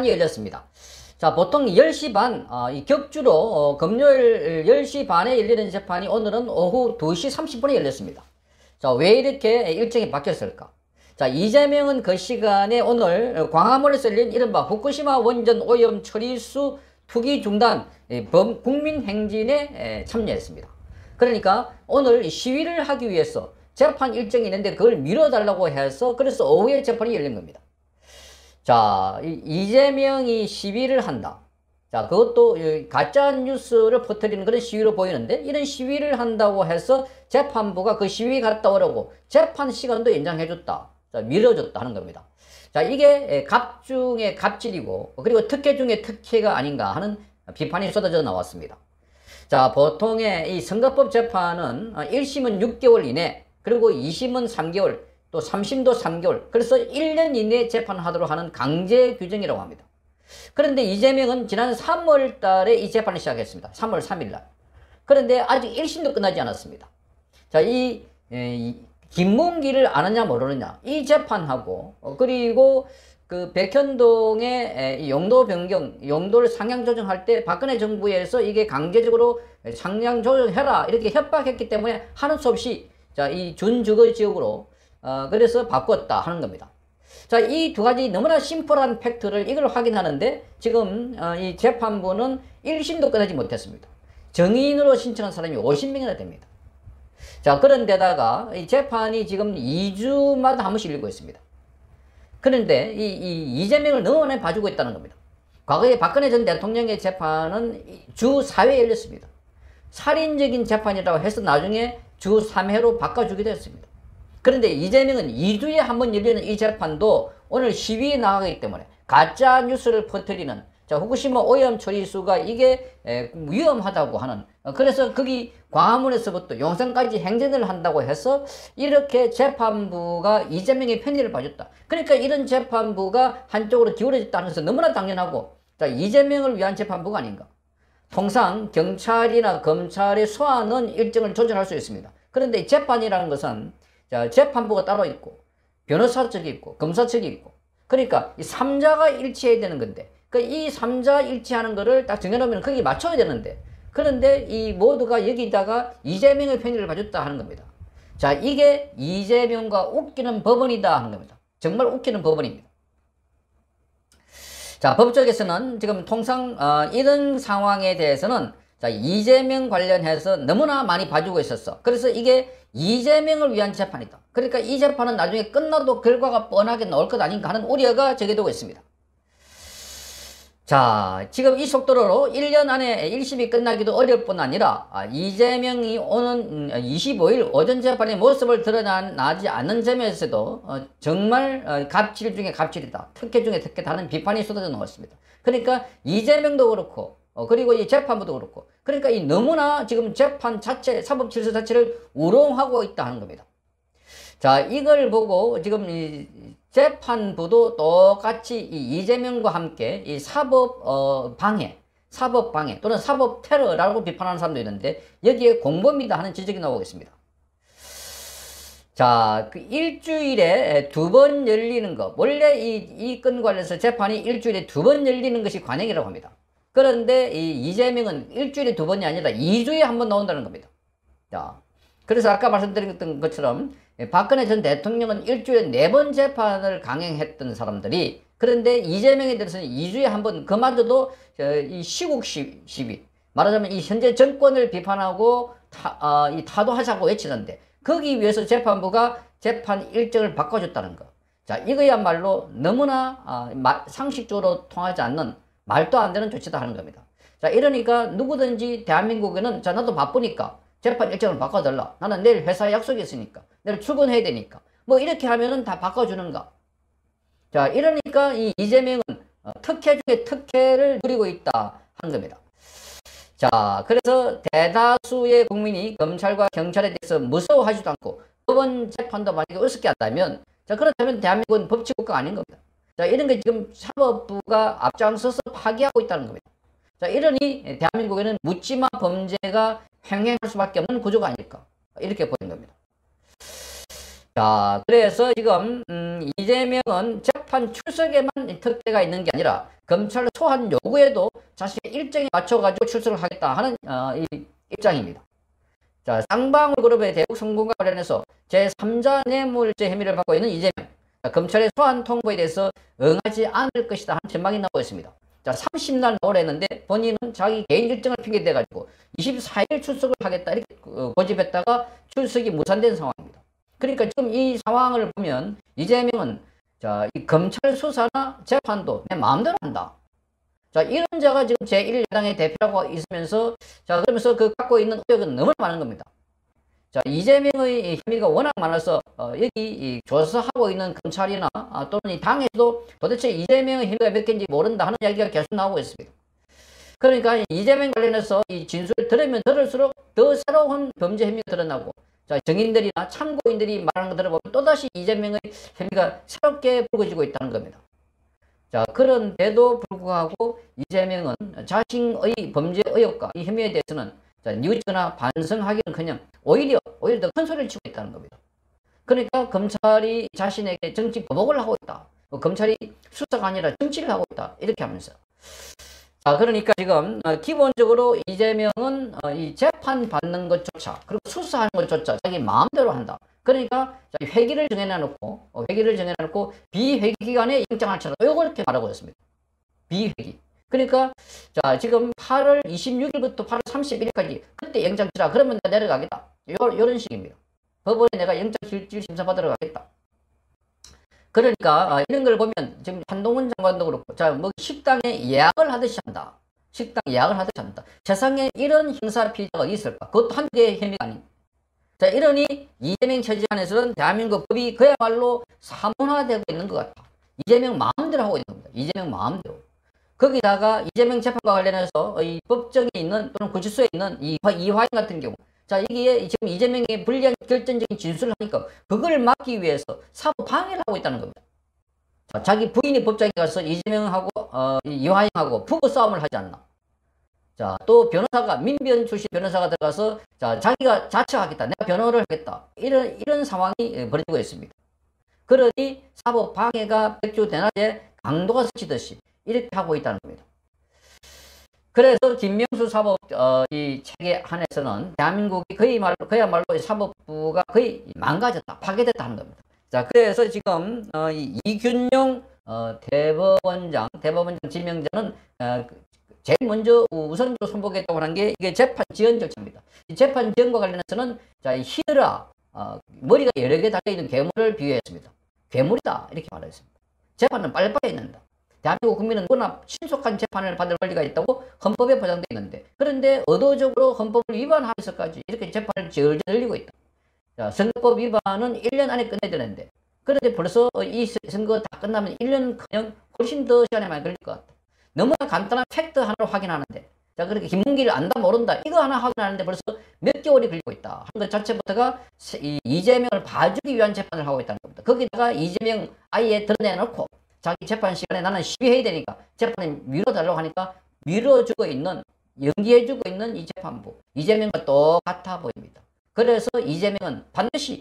열렸습니다. 자, 보통 10시 반, 이 격주로 금요일 10시 반에 열리는 재판이 오늘은 오후 2시 30분에 열렸습니다. 자, 왜 이렇게 일정이 바뀌었을까? 자, 이재명은 그 시간에 오늘 광화문에서 열린 이른바 후쿠시마 원전 오염 처리수 투기 중단 국민행진에 참여했습니다. 그러니까 오늘 시위를 하기 위해서 재판 일정이 있는데 그걸 미뤄달라고 해서 그래서 오후에 재판이 열린 겁니다. 자, 이재명이 시위를 한다. 자, 그것도 가짜 뉴스를 퍼뜨리는 그런 시위로 보이는데 이런 시위를 한다고 해서 재판부가 그 시위 갔다 오라고 재판 시간도 연장해줬다. 자, 미뤄줬다 하는 겁니다. 자, 이게 갑 중에 갑질이고 그리고 특혜 중에 특혜가 아닌가 하는 비판이 쏟아져 나왔습니다. 자, 보통의 이 선거법 재판은 1심은 6개월 이내 그리고 2심은 3개월 또 3심도 3개월 그래서 1년 이내에 재판하도록 하는 강제 규정이라고 합니다. 그런데 이재명은 지난 3월 달에 이 재판을 시작했습니다. 3월 3일 날. 그런데 아직 1심도 끝나지 않았습니다. 자, 이 김문기를 아느냐 모르느냐 이 재판하고 그리고 그 백현동의 용도 변경, 용도를 상향 조정할 때 박근혜 정부에서 이게 강제적으로 상향 조정해라 이렇게 협박했기 때문에 하는 수 없이 자, 이 준주거 지역으로 그래서 바꿨다 하는 겁니다. 자, 이 두 가지 너무나 심플한 팩트를 이걸 확인하는데 지금 이 재판부는 1심도 끝내지 못했습니다. 정인으로 신청한 사람이 50명이나 됩니다. 자, 그런데다가 이 재판이 지금 2주마다 한 번씩 열리고 있습니다. 그런데 이 이재명을 너무 많이 봐주고 있다는 겁니다. 과거에 박근혜 전 대통령의 재판은 주 4회 열렸습니다. 살인적인 재판이라고 해서 나중에 주 3회로 바꿔주기도 했습니다. 그런데 이재명은 2주에 한 번 열리는 이 재판도 오늘 시위에 나가기 때문에 가짜 뉴스를 퍼뜨리는 자, 후쿠시마 오염 처리수가 이게 위험하다고 하는 그래서 거기 광화문에서부터 용산까지 행진을 한다고 해서 이렇게 재판부가 이재명의 편의를 봐줬다. 그러니까 이런 재판부가 한쪽으로 기울어졌다는 것은 너무나 당연하고 자, 이재명을 위한 재판부가 아닌가. 통상 경찰이나 검찰의 소환은 일정을 조절할 수 있습니다. 그런데 재판이라는 것은 자, 재판부가 따로 있고 변호사 측이 있고 검사 측이 있고 그러니까 이 3자가 일치해야 되는 건데 이 3자 일치하는 거를 딱 정해놓으면 거기에 맞춰야 되는데 그런데 이 모두가 여기다가 이재명의 편의를 봐줬다 하는 겁니다. 자, 이게 이재명과 웃기는 법원이다 하는 겁니다. 정말 웃기는 법원입니다. 자, 법조계에서는 지금 통상 이런 상황에 대해서는 자, 이재명 관련해서 너무나 많이 봐주고 있었어. 그래서 이게 이재명을 위한 재판이다. 그러니까 이 재판은 나중에 끝나도 결과가 뻔하게 나올 것 아닌가 하는 우려가 제기되고 있습니다. 자, 지금 이 속도로 1년 안에 1심이 끝나기도 어려울 뿐 아니라 이재명이 오는 25일 오전 재판의 모습을 드러나지 않는 점에서도 정말 갑질 중에 갑질이다. 특혜 중에 특혜다 하는 비판이 쏟아져 나왔습니다. 그러니까 이재명도 그렇고 그리고 이 재판부도 그렇고 그러니까 이 너무나 지금 재판 자체 사법 질서 자체를 우롱하고 있다 하는 겁니다. 자, 이걸 보고 지금 이 재판부도 똑같이 이 이재명과 함께 이 사법 방해 또는 사법 테러라고 비판하는 사람도 있는데 여기에 공범이다 하는 지적이 나오고 있습니다. 자, 그 일주일에 2번 열리는 거 원래 이 건 관련해서 재판이 일주일에 2번 열리는 것이 관행이라고 합니다. 그런데 이 이재명은 일주일에 2번이 아니라 2주에 한 번 나온다는 겁니다. 자, 그래서 아까 말씀드렸던 것처럼 박근혜 전 대통령은 일주일에 4번 재판을 강행했던 사람들이 그런데 이재명에 대해서는 2주에 한 번 그마저도 이 시국 시위 말하자면 이 현재 정권을 비판하고 타도하자고 외치는데 거기 위해서 재판부가 재판 일정을 바꿔줬다는 거. 자, 이거야말로 너무나 상식적으로 통하지 않는 말도 안 되는 조치다 하는 겁니다. 자, 이러니까 누구든지 대한민국에는 자, 나도 바쁘니까 재판 일정을 바꿔달라. 나는 내일 회사에 약속이 있으니까. 내일 출근해야 되니까. 뭐 이렇게 하면은 다 바꿔주는가. 자, 이러니까 이 이재명은 특혜 중에 특혜를 누리고 있다 하는 겁니다. 자, 그래서 대다수의 국민이 검찰과 경찰에 대해서 무서워하지도 않고 법원 재판도 만약에 어렵게 한다면 자, 그렇다면 대한민국은 법치국가가 아닌 겁니다. 자, 이런 게 지금 사법부가 앞장서서 파기하고 있다는 겁니다. 자, 이러니 대한민국에는 묻지마 범죄가 횡행할 수밖에 없는 구조가 아닐까 이렇게 보이는 겁니다. 자, 그래서 지금 이재명은 재판 출석에만 특혜가 있는 게 아니라 검찰 소환 요구에도 자신의 일정에 맞춰가지고 출석을 하겠다 하는 이 입장입니다. 자, 쌍방울 그룹의 대북 성공과 관련해서 제3자 뇌물죄 혐의를 받고 있는 이재명. 자, 검찰의 소환 통보에 대해서 응하지 않을 것이다 하는 전망이 나오고 있습니다. 자, 30날 나오라 했는데 본인은 자기 개인 일정을 핑계대가지고 24일 출석을 하겠다 이렇게 고집했다가 출석이 무산된 상황입니다. 그러니까 지금 이 상황을 보면 이재명은 자, 이 검찰 수사나 재판도 내 마음대로 한다. 자, 이런 자가 지금 제1야당의 대표라고 있으면서 자, 그러면서 그 갖고 있는 의혹은 너무 많은 겁니다. 자, 이재명의 혐의가 워낙 많아서 여기 이 조사하고 있는 검찰이나 또는 이 당에서도 도대체 이재명의 혐의가 몇 개인지 모른다 하는 이야기가 계속 나오고 있습니다. 그러니까 이재명 관련해서 이 진술을 들으면 들을수록 더 새로운 범죄 혐의가 드러나고 자, 정인들이나 참고인들이 말하는 거 들어보면 또다시 이재명의 혐의가 새롭게 불거지고 있다는 겁니다. 자, 그런데도 불구하고 이재명은 자신의 범죄 의혹과 이 혐의에 대해서는 자, 뉘우치거나 반성하기는커녕 오히려 더 큰 소리를 치고 있다는 겁니다. 그러니까 검찰이 자신에게 정치 보복을 하고 있다. 검찰이 수사가 아니라 정치를 하고 있다. 이렇게 하면서. 자, 그러니까 지금 기본적으로 이재명은 이 재판 받는 것조차 그리고 수사하는 것조차 자기 마음대로 한다. 그러니까 회기를 정해놔놓고 비회기 기간에 영장을 쳐라. 이렇게 말하고 있습니다. 비회기. 그러니까 자, 지금 8월 26일부터 8월 31일까지 그때 영장 치라. 그러면 내가 내려가겠다. 요런 식입니다. 법원에 내가 영장 실질 심사 받으러 가겠다. 그러니까 이런 걸 보면 지금 한동훈 장관도 그렇고 자, 뭐 식당에 예약을 하듯이 한다. 식당 예약을 하듯이 한다. 세상에 이런 형사 피해자가 어디 있을까? 그것도 한두 개의 혐의가 아닙니다. 자, 이러니 이재명 처지 안에서는 대한민국 법이 그야말로 사문화되고 있는 것 같다. 이재명 마음대로 하고 있는 겁니다. 이재명 마음대로. 거기다가 이재명 재판과 관련해서 이 법정에 있는 또는 구치소에 있는 이 이화영 같은 경우 자, 이게 지금 이재명의 불리한 결정적인 진술을 하니까 그걸 막기 위해서 사법 방해를 하고 있다는 겁니다. 자, 자기 부인이 법정에 가서 이재명하고 이화영하고 부부 싸움을 하지 않나. 자, 또 변호사가 민변 출신 변호사가 들어가서 자, 자기가 자처하겠다. 내가 변호를 하겠다. 이런 상황이 벌어지고 있습니다. 그러니 사법 방해가 백주 대낮에 강도가 스치듯이 이렇게 하고 있다는 겁니다. 그래서 김명수 사법 이 체계 안에서는 대한민국이 그야말로 사법부가 거의 망가졌다, 파괴됐다 하는 겁니다. 자, 그래서 지금 이균용 대법원장 지명자는 제일 먼저 우선적으로 선보겠다고 하는 게 이게 재판 지연 절차입니다. 이 재판 지연과 관련해서는 자, 히드라 머리가 여러 개 달려있는 괴물을 비유했습니다. 괴물이다 이렇게 말했습니다. 재판은 빨리빨리 해야 된다. 대한민국 국민은 누구나 신속한 재판을 받을 권리가 있다고 헌법에 보장되어 있는데 그런데 의도적으로 헌법을 위반하면서까지 이렇게 재판을 절절 늘리고 있다. 자, 선거법 위반은 1년 안에 끝내야 되는데 그런데 벌써 이 선거 다 끝나면 1년커녕 훨씬 더 시간이 많이 걸릴 것 같다. 너무나 간단한 팩트 하나를 확인하는데 자, 그렇게 김문기를 안다 모른다 이거 하나 확인하는데 벌써 몇 개월이 걸리고 있다 하는 것 자체부터가 이재명을 봐주기 위한 재판을 하고 있다는 겁니다. 거기다가 이재명 아예 드러내놓고 자기 재판 시간에 나는 시위해야 되니까 재판에 미뤄달라고 하니까 미뤄주고 있는 연기해주고 있는 이 재판부 이재명과 똑같아 보입니다. 그래서 이재명은 반드시